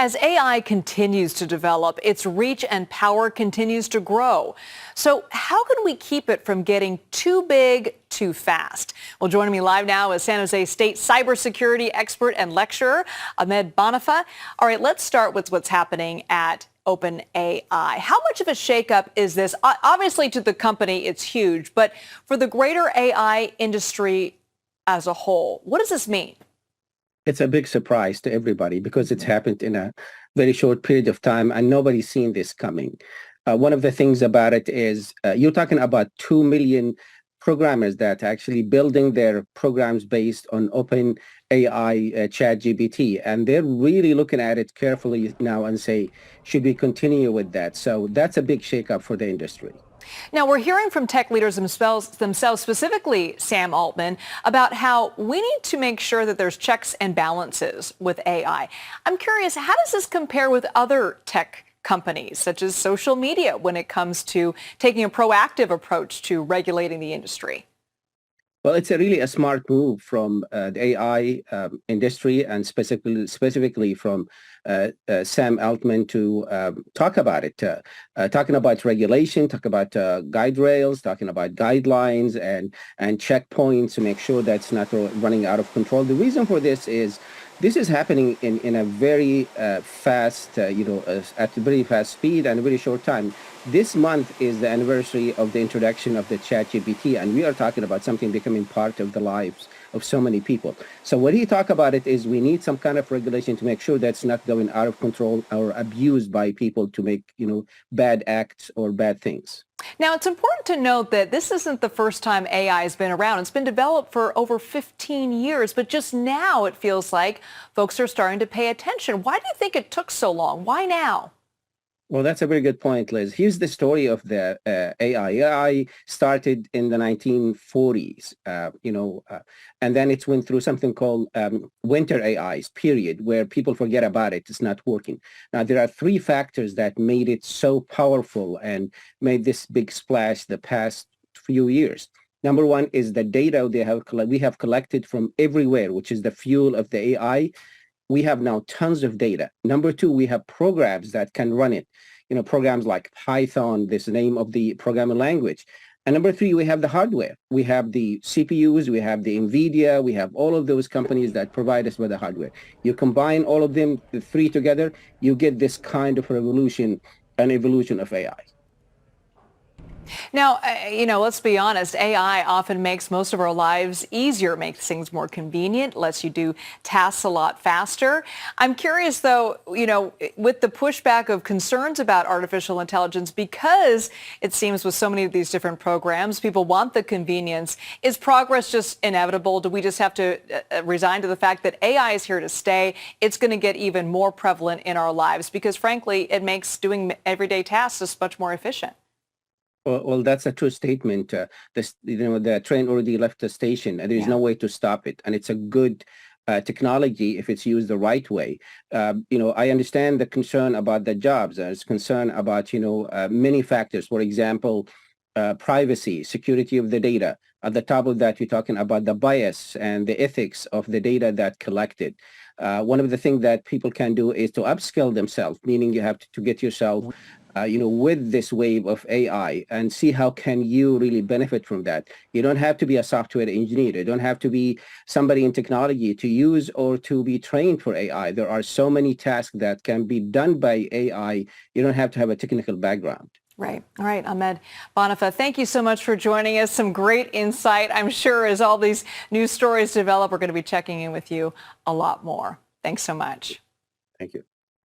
As AI continues to develop, its reach and power continues to grow. So how can we keep it from getting too big too fast? Well, joining me live now is San Jose State cybersecurity expert and lecturer, Ahmed Bonifa. All right, let's start with what's happening at OpenAI. How much of a shakeup is this? Obviously, to the company, it's huge, but for the greater AI industry as a whole, what does this mean? It's a big surprise to everybody because it's happened in a very short period of time and nobody's seen this coming. One of the things about it is you're talking about 2 million programmers that are actually building their programs based on OpenAI ChatGPT, and they're really looking at it carefully now and say, should we continue with that? So that's a big shakeup for the industry. Now, we're hearing from tech leaders themselves, specifically Sam Altman, about how we need to make sure that there's checks and balances with AI. I'm curious, how does this compare with other tech companies, such as social media, when it comes to taking a proactive approach to regulating the industry? Well, it's really a smart move from the AI industry and specifically from Sam Altman to talk about it, talking about regulation, talk about guide rails, talking about guidelines and checkpoints to make sure that's not running out of control. The reason for this is happening in a very fast, at a very fast speed and a very short time. This month is the anniversary of the introduction of the ChatGPT, and we are talking about something becoming part of the lives of so many people. So what he talked about it is we need some kind of regulation to make sure that's not going out of control or abused by people to make, bad acts or bad things. Now, it's important to note that this isn't the first time AI has been around. It's been developed for over 15 years, but just now it feels like folks are starting to pay attention. Why do you think it took so long? Why now? Well, that's a very good point, Liz. Here's the story of the AI. AI started in the 1940s, and then it went through something called winter AIs, period, where people forget about it. It's not working. Now, there are three factors that made it so powerful and made this big splash the past few years. Number one is the data we have collected from everywhere, which is the fuel of the AI. We have now tons of data. Number two, we have programs that can run it. Programs like Python, this name of the programming language. And number three, we have the hardware. We have the CPUs, we have the NVIDIA, we have all of those companies that provide us with the hardware. You combine all of them, the three together, you get this kind of revolution, an evolution of AI. Now, let's be honest, AI often makes most of our lives easier, makes things more convenient, lets you do tasks a lot faster. I'm curious, though, with the pushback of concerns about artificial intelligence, because it seems with so many of these different programs, people want the convenience. Is progress just inevitable? Do we just have to resign to the fact that AI is here to stay? It's going to get even more prevalent in our lives because, frankly, it makes doing everyday tasks just much more efficient. Well, that's a true statement. The train already left the station, and there's no way to stop it. And it's a good technology if it's used the right way. I understand the concern about the jobs. There's concern about, many factors. For example, privacy, security of the data. At the top of that, you're talking about the bias and the ethics of the data that collected. One of the things that people can do is to upskill themselves, meaning you have to get yourself with this wave of AI and see how can you really benefit from that. You don't have to be a software engineer. You don't have to be somebody in technology to use or to be trained for AI. There are so many tasks that can be done by AI. You don't have to have a technical background. Right. All right, Ahmed Bonifa, thank you so much for joining us. Some great insight. I'm sure as all these news stories develop, we're going to be checking in with you a lot more. Thanks so much. Thank you.